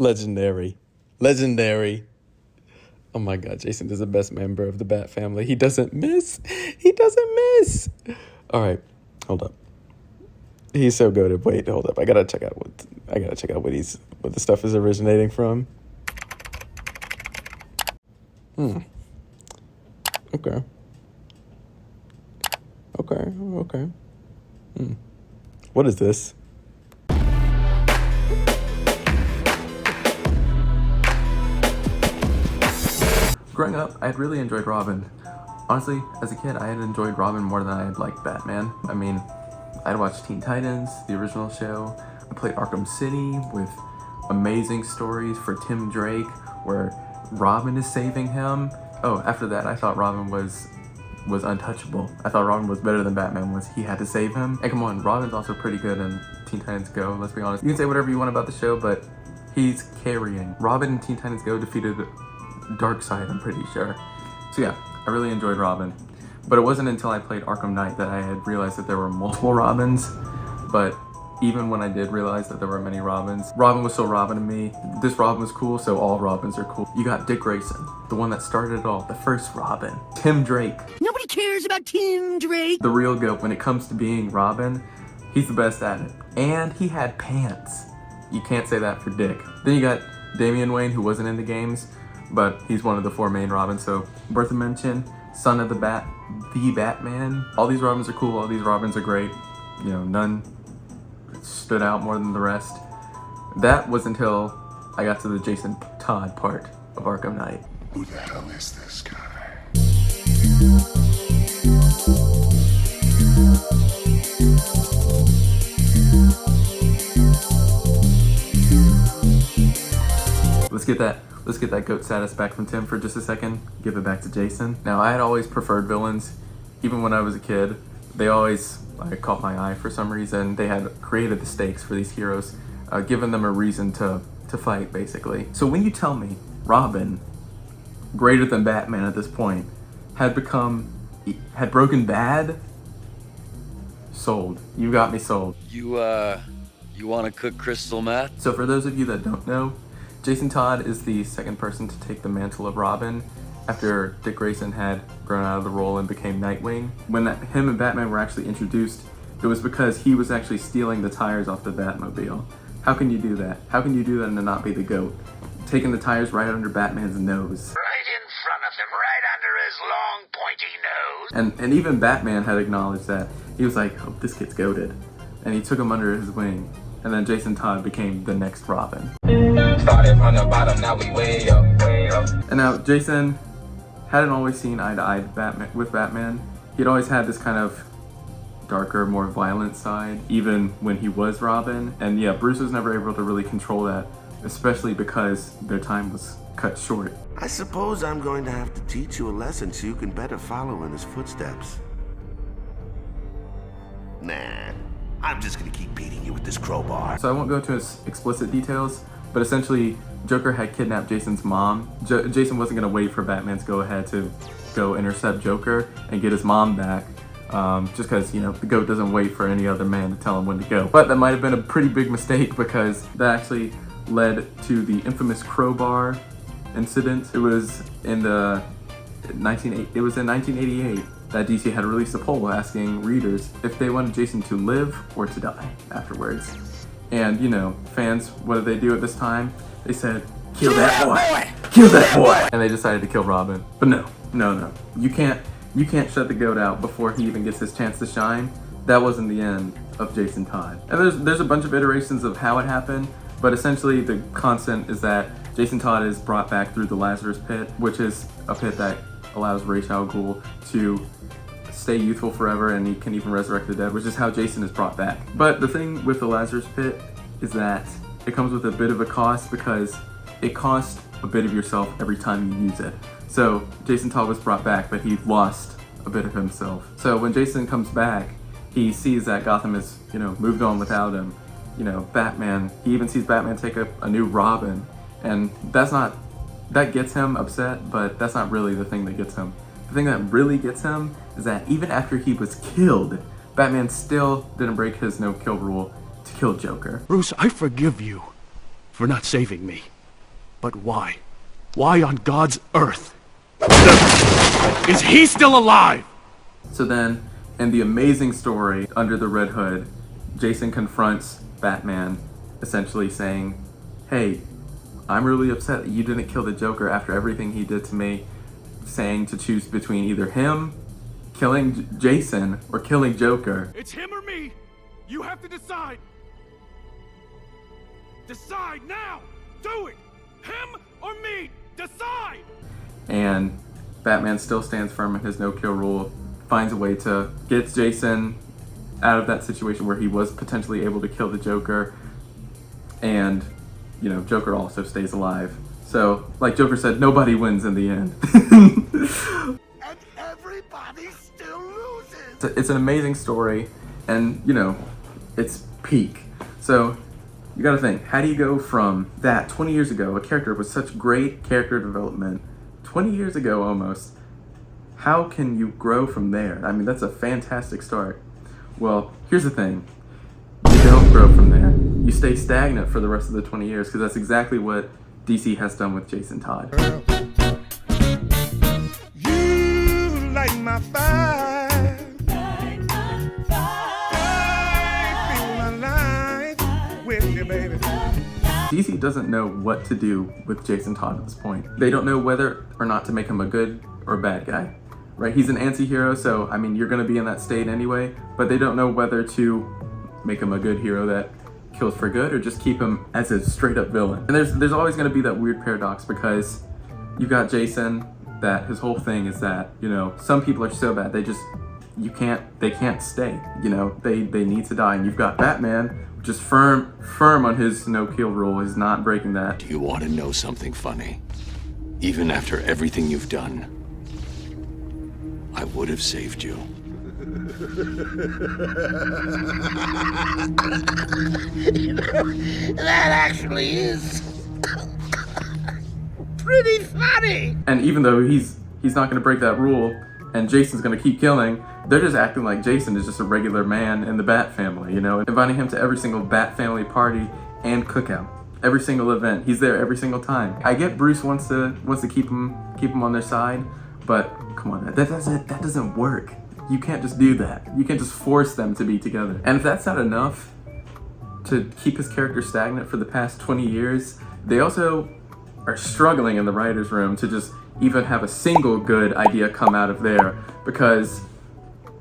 Legendary. Legendary. Oh my god, Jason is the best member of the Bat family. He doesn't miss. He doesn't miss. All right, hold up. He's so good. Wait, hold up. I gotta check out what the stuff is originating from. Okay. What is this? Growing up, I had really enjoyed Robin. Honestly, as a kid, I had enjoyed Robin more than I had liked Batman. I mean, I'd watched Teen Titans, the original show. I played Arkham City with amazing stories for Tim Drake, where Robin is saving him. Oh, after that, I thought Robin was untouchable. I thought Robin was better than Batman was. He had to save him. And come on, Robin's also pretty good in Teen Titans Go, let's be honest. You can say whatever you want about the show, but he's carrying. Robin in Teen Titans Go defeated Darkseid, I'm pretty sure. So yeah, I really enjoyed Robin. But it wasn't until I played Arkham Knight that I had realized that there were multiple Robins. But even when I did realize that there were many Robins, Robin was still Robin to me. This Robin was cool, so all Robins are cool. You got Dick Grayson, the one that started it all, the first Robin. Tim Drake. Nobody cares about Tim Drake. The real GOAT when it comes to being Robin. He's the best at it. And he had pants. You can't say that for Dick. Then you got Damian Wayne, who wasn't in the games, but he's one of the 4 main Robins, so worth a mention. Son of the Batman. All these Robins are cool, all these Robins are great. You know, none stood out more than the rest. That was until I got to the Jason Todd part of Arkham Knight. Who the hell is this guy? Let's get that GOAT status back from Tim for just a second. Give it back to Jason. Now, I had always preferred villains. Even when I was a kid, they always caught my eye for some reason. They had created the stakes for these heroes, given them a reason to fight, basically. So when you tell me Robin, greater than Batman at this point, had broken bad, sold. You got me sold. You want to cook crystal meth? So for those of you that don't know, Jason Todd is the second person to take the mantle of Robin after Dick Grayson had grown out of the role and became Nightwing. When him and Batman were actually introduced, it was because he was actually stealing the tires off the Batmobile. How can you do that? How can you do that and not be the GOAT? Taking the tires right under Batman's nose. Right in front of him, right under his long, pointy nose. And even Batman had acknowledged that. He was like, oh, this kid's goated. And he took him under his wing. And then Jason Todd became the next Robin. Started from the bottom, now we way up, way up. And now Jason hadn't always seen eye to eye with Batman. He'd always had this kind of darker, more violent side, even when he was Robin. And yeah, Bruce was never able to really control that, especially because their time was cut short. I suppose I'm going to have to teach you a lesson so you can better follow in his footsteps. Nah, I'm just gonna keep beating you with this crowbar. So I won't go into explicit details, but essentially Joker had kidnapped Jason's mom. Jason wasn't gonna wait for Batman's go-ahead to go intercept Joker and get his mom back. Just because, you know, the GOAT doesn't wait for any other man to tell him when to go. But that might have been a pretty big mistake because that actually led to the infamous crowbar incident. It was in 1988 that DC had released a poll asking readers if they wanted Jason to live or to die afterwards. And, you know, fans, what did they do at this time? They said, kill that boy! Kill that boy! And they decided to kill Robin. But no. You can't shut the GOAT out before he even gets his chance to shine. That wasn't the end of Jason Todd. And there's a bunch of iterations of how it happened, but essentially the constant is that Jason Todd is brought back through the Lazarus Pit, which is a pit that allows Ra's al Ghul to stay youthful forever, and he can even resurrect the dead, which is how Jason is brought back. But the thing with the Lazarus Pit is that it comes with a bit of a cost because it costs a bit of yourself every time you use it. So Jason Todd was brought back, but he lost a bit of himself. So when Jason comes back, he sees that Gotham is, you know, moved on without him. You know, Batman, he even sees Batman take up a new Robin, and that gets him upset, but that's not really the thing that gets him. The thing that really gets him is that even after he was killed, Batman still didn't break his no-kill rule to kill Joker. Bruce, I forgive you for not saving me. But why? Why on God's earth is he still alive? So then, in the amazing story, Under the Red Hood, Jason confronts Batman, essentially saying, hey, I'm really upset that you didn't kill the Joker after everything he did to me, saying to choose between either him, killing Jason, or killing Joker. It's him or me. You have to decide. Decide now. Do it. Him or me. Decide. And Batman still stands firm in his no-kill rule, finds a way to get Jason out of that situation where he was potentially able to kill the Joker, and, you know, Joker also stays alive. So, like Joker said, nobody wins in the end. And everybody still loses. It's an amazing story, and, you know, it's peak. So, you gotta think, how do you go from that 20 years ago, a character with such great character development, 20 years ago almost, how can you grow from there? I mean, that's a fantastic start. Well, here's the thing. You don't grow from there. You stay stagnant for the rest of the 20 years, because that's exactly what DC has done with Jason Todd. You light my fire. I feel alive with you, baby. DC doesn't know what to do with Jason Todd at this point. They don't know whether or not to make him a good or bad guy, right? He's an anti-hero, so, I mean, you're gonna be in that state anyway, but they don't know whether to make him a good hero that kills for good or just keep him as a straight up villain. And there's always gonna be that weird paradox, because you got Jason, that his whole thing is that, you know, some people are so bad, they can't stay, you know, they need to die. And you've got Batman, which is firm on his no-kill rule, is not breaking that. Do you want to know something funny? Even after everything you've done, I would have saved you. That actually is pretty funny. And even though he's not gonna break that rule, and Jason's gonna keep killing, they're just acting like Jason is just a regular man in the Bat family, you know, inviting him to every single Bat family party and cookout, every single event. He's there every single time. I get Bruce wants to keep him on their side, but come on, that doesn't work. You can't just do that. You can't just force them to be together. And if that's not enough to keep his character stagnant for the past 20 years, they also are struggling in the writer's room to just even have a single good idea come out of there, because,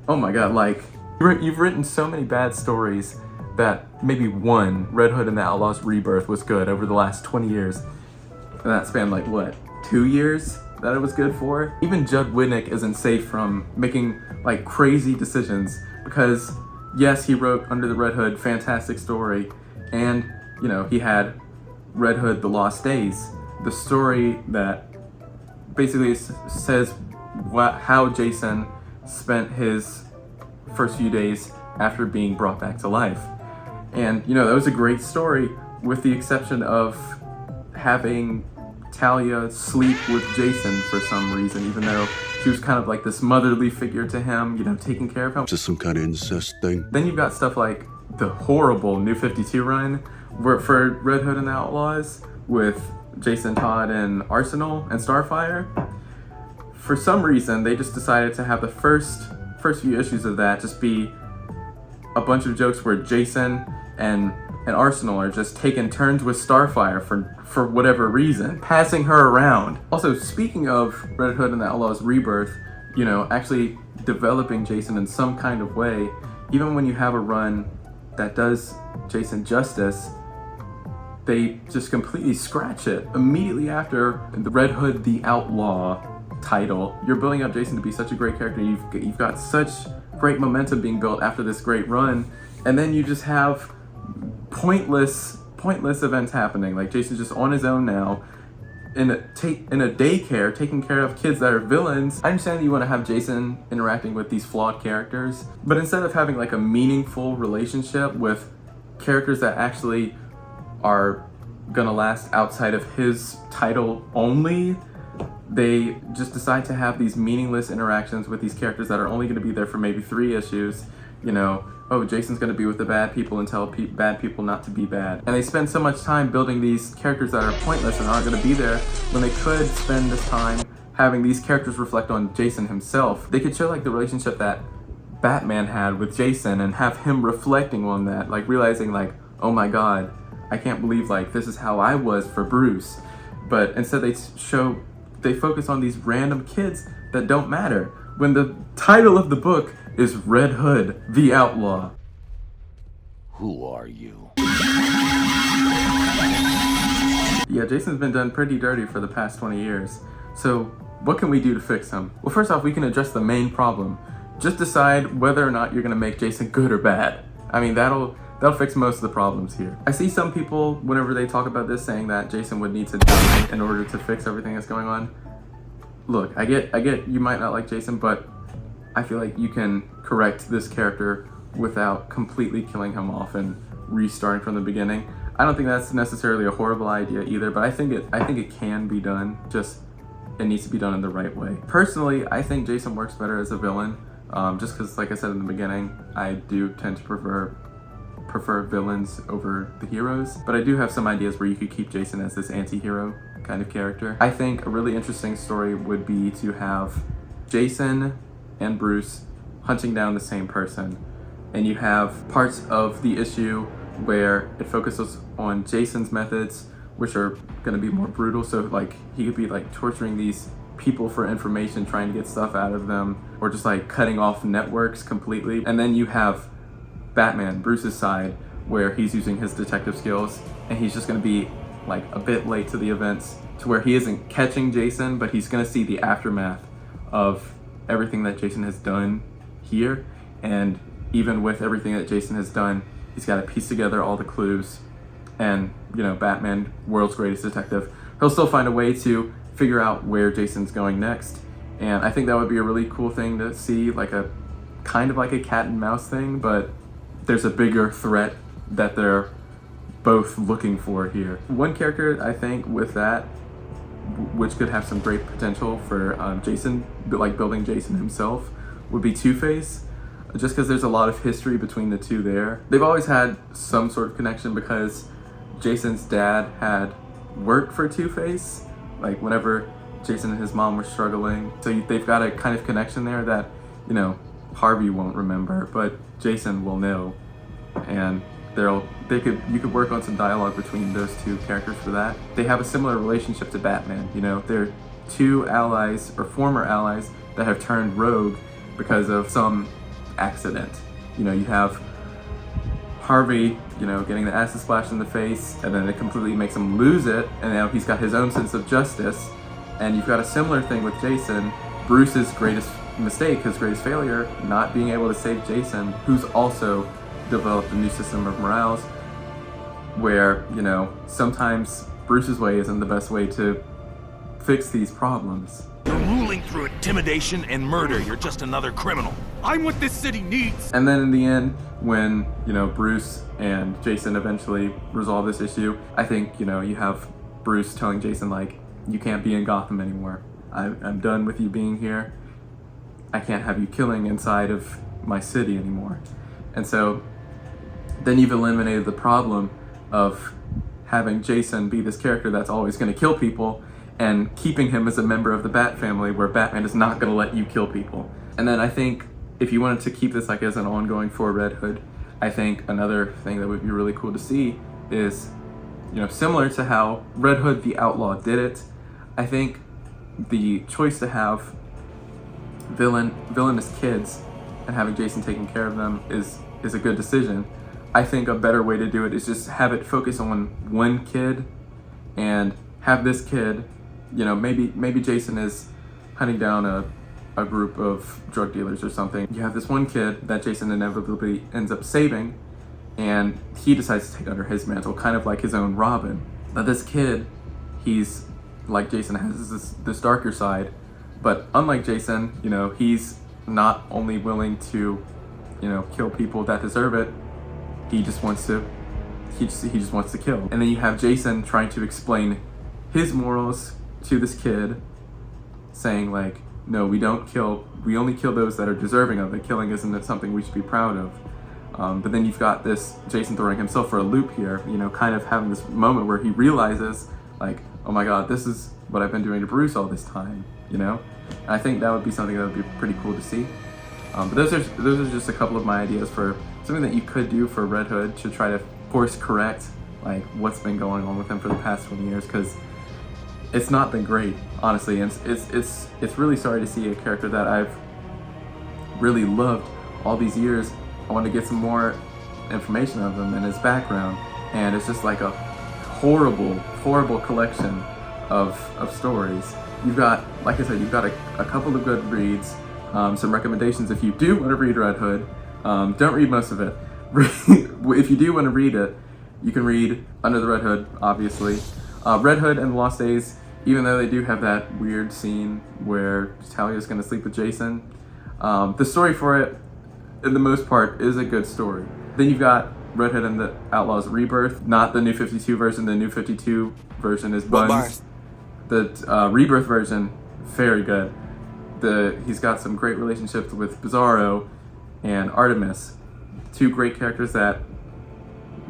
oh my god, like, you've written so many bad stories that maybe one, Red Hood and the Outlaws Rebirth, was good over the last 20 years. And that spanned, like, what, 2 years that it was good for? Even Judd Winick isn't safe from making, like, crazy decisions, because, yes, he wrote Under the Red Hood, fantastic story, and, you know, he had Red Hood, The Lost Days, the story that basically says how Jason spent his first few days after being brought back to life. And, you know, that was a great story, with the exception of having Talia sleep with Jason for some reason, even though she was kind of like this motherly figure to him, you know, taking care of him. Just some kind of incest thing. Then you've got stuff like the horrible New 52 run for Red Hood and the Outlaws with Jason Todd and Arsenal and Starfire. For some reason, they just decided to have the first few issues of that just be a bunch of jokes where Jason and Arsenal are just taking turns with Starfire for whatever reason, passing her around. Also, speaking of Red Hood and the Outlaws Rebirth, you know, actually developing Jason in some kind of way, even when you have a run that does Jason justice, they just completely scratch it. Immediately after the Red Hood the Outlaw title, you're building up Jason to be such a great character. You've got such great momentum being built after this great run, and then you just have pointless events happening. Like, Jason's just on his own now in a daycare taking care of kids that are villains. I understand that you want to have Jason interacting with these flawed characters, but instead of having like a meaningful relationship with characters that actually are gonna last outside of his title only, they just decide to have these meaningless interactions with these characters that are only gonna be there for maybe 3 issues you know, oh, Jason's gonna be with the bad people and tell bad people not to be bad. And they spend so much time building these characters that are pointless and aren't gonna be there when they could spend this time having these characters reflect on Jason himself. They could show like the relationship that Batman had with Jason and have him reflecting on that, like realizing like, oh my god, I can't believe like this is how I was for Bruce. But instead they focus on these random kids that don't matter when the title of the book is Red Hood, the Outlaw. Who are you? Yeah, Jason's been done pretty dirty for the past 20 years. So what can we do to fix him? Well, first off, we can address the main problem. Just decide whether or not you're gonna make Jason good or bad. I mean, that'll fix most of the problems here. I see some people, whenever they talk about this, saying that Jason would need to die in order to fix everything that's going on. Look, I get you might not like Jason, but I feel like you can correct this character without completely killing him off and restarting from the beginning. I don't think that's necessarily a horrible idea either, but I think it can be done. Just it needs to be done in the right way. Personally, I think Jason works better as a villain, just because, like I said in the beginning, I do tend to prefer villains over the heroes. But I do have some ideas where you could keep Jason as this anti-hero kind of character. I think a really interesting story would be to have Jason and Bruce hunting down the same person, and you have parts of the issue where it focuses on Jason's methods, which are going to be more brutal. So like he could be like torturing these people for information, trying to get stuff out of them, or just like cutting off networks completely. And then you have Batman, Bruce's side, where he's using his detective skills, and he's just going to be like a bit late to the events, to where he isn't catching Jason, but he's going to see the aftermath of everything that Jason has done here. And even with everything that Jason has done, he's got to piece together all the clues. And, you know, Batman, world's greatest detective, he'll still find a way to figure out where Jason's going next. And I think that would be a really cool thing to see, like a kind of like a cat and mouse thing, but there's a bigger threat that they're both looking for here. One character I think with that, which could have some great potential for Jason, like building Jason himself, would be Two-Face, just because there's a lot of history between the two there. They've always had some sort of connection because Jason's dad had worked for Two-Face, like whenever Jason and his mom were struggling. So they've got a kind of connection there that, you know, Harvey won't remember, but Jason will know. And you could work on some dialogue between those two characters for that. They have a similar relationship to Batman. You know, they're two allies or former allies that have turned rogue because of some accident. You know, you have Harvey, you know, getting the acid splash in the face, and then it completely makes him lose it, and now he's got his own sense of justice. And you've got a similar thing with Jason. Bruce's greatest mistake, his greatest failure, not being able to save Jason, who's also developed a new system of morals where, you know, sometimes Bruce's way isn't the best way to fix these problems. You're ruling through intimidation and murder. You're just another criminal. I'm what this city needs. And then in the end, when, you know, Bruce and Jason eventually resolve this issue, I think, you know, you have Bruce telling Jason, like, you can't be in Gotham anymore. I'm done with you being here. I can't have you killing inside of my city anymore. And so then you've eliminated the problem of having Jason be this character that's always going to kill people, and keeping him as a member of the Bat family where Batman is not going to let you kill people. And then I think if you wanted to keep this like as an ongoing for Red Hood, I think another thing that would be really cool to see is, you know, similar to how Red Hood the Outlaw did it, I think the choice to have villainous kids and having Jason taking care of them is a good decision. I think a better way to do it is just have it focus on one kid, and have this kid, you know, maybe Jason is hunting down a group of drug dealers or something. You have this one kid that Jason inevitably ends up saving, and he decides to take under his mantle, kind of like his own Robin. Now this kid, he's like Jason, has this darker side, but unlike Jason, you know, he's not only willing to, you know, kill people that deserve it, he just wants to kill. And then you have Jason trying to explain his morals to this kid, saying like, no, we only kill those that are deserving of it. Killing isn't something we should be proud of. But then you've got this Jason throwing himself for a loop here, you know, kind of having this moment where he realizes, like, oh my god, this is what I've been doing to Bruce all this time, you know? And I think that would be something that would be pretty cool to see. But those are just a couple of my ideas for something that you could do for Red Hood to try to course correct, like, what's been going on with him for the past 20 years, because it's not been great, honestly. And it's really sorry to see a character that I've really loved all these years. I want to get some more information of him and his background, and it's just like a horrible collection of stories. You've got, like I said, you've got a couple of good reads, some recommendations if you do want to read Red Hood. Don't read most of it. If you do want to read it, you can read Under the Red Hood, obviously. Red Hood and the Lost Days, even though they do have that weird scene where Talia's going to sleep with Jason, the story for it, in the most part, is a good story. Then you've got Red Hood and the Outlaws Rebirth, not the New 52 version. The New 52 version is Buns. The Rebirth version, very good. He's got some great relationships with Bizarro and Artemis, two great characters that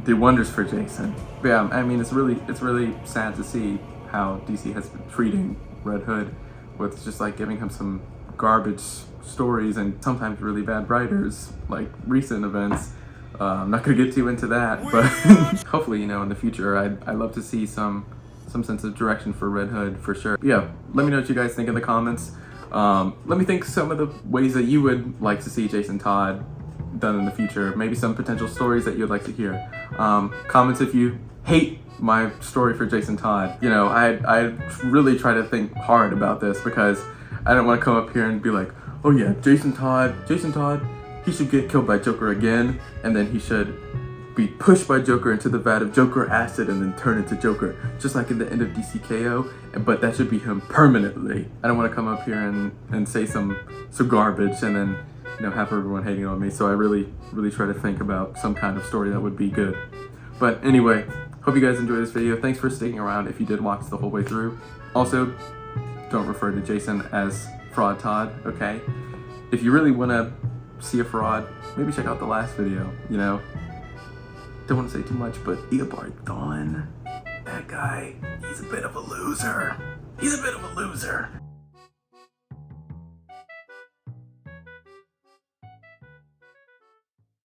do wonders for Jason. But yeah, I mean, it's really sad to see how DC has been treating Red Hood, with just like giving him some garbage stories and sometimes really bad writers, like recent events. I'm not gonna get too into that, but hopefully, you know, in the future, I'd love to see some sense of direction for Red Hood for sure. But yeah, let me know what you guys think in the comments. Let me think some of the ways that you would like to see Jason Todd done in the future. Maybe some potential stories that you'd like to hear. Comments if you hate my story for Jason Todd. You know, I really try to think hard about this because I don't want to come up here and be like, oh yeah, Jason Todd, he should get killed by Joker again, and then he should be pushed by Joker into the vat of Joker acid and then turn into Joker, just like in the end of DCKO, but that should be him permanently. I don't want to come up here and say some garbage and then, you know, have everyone hating on me, so I really try to think about some kind of story that would be good. But anyway, hope you guys enjoyed this video. Thanks for sticking around if you did watch the whole way through. Also, don't refer to Jason as Fraud Todd, okay? If you really want to see a fraud, maybe check out the last video, you know? Don't want to say too much, but Eobard Thawne, that guy, he's a bit of a loser. He's a bit of a loser.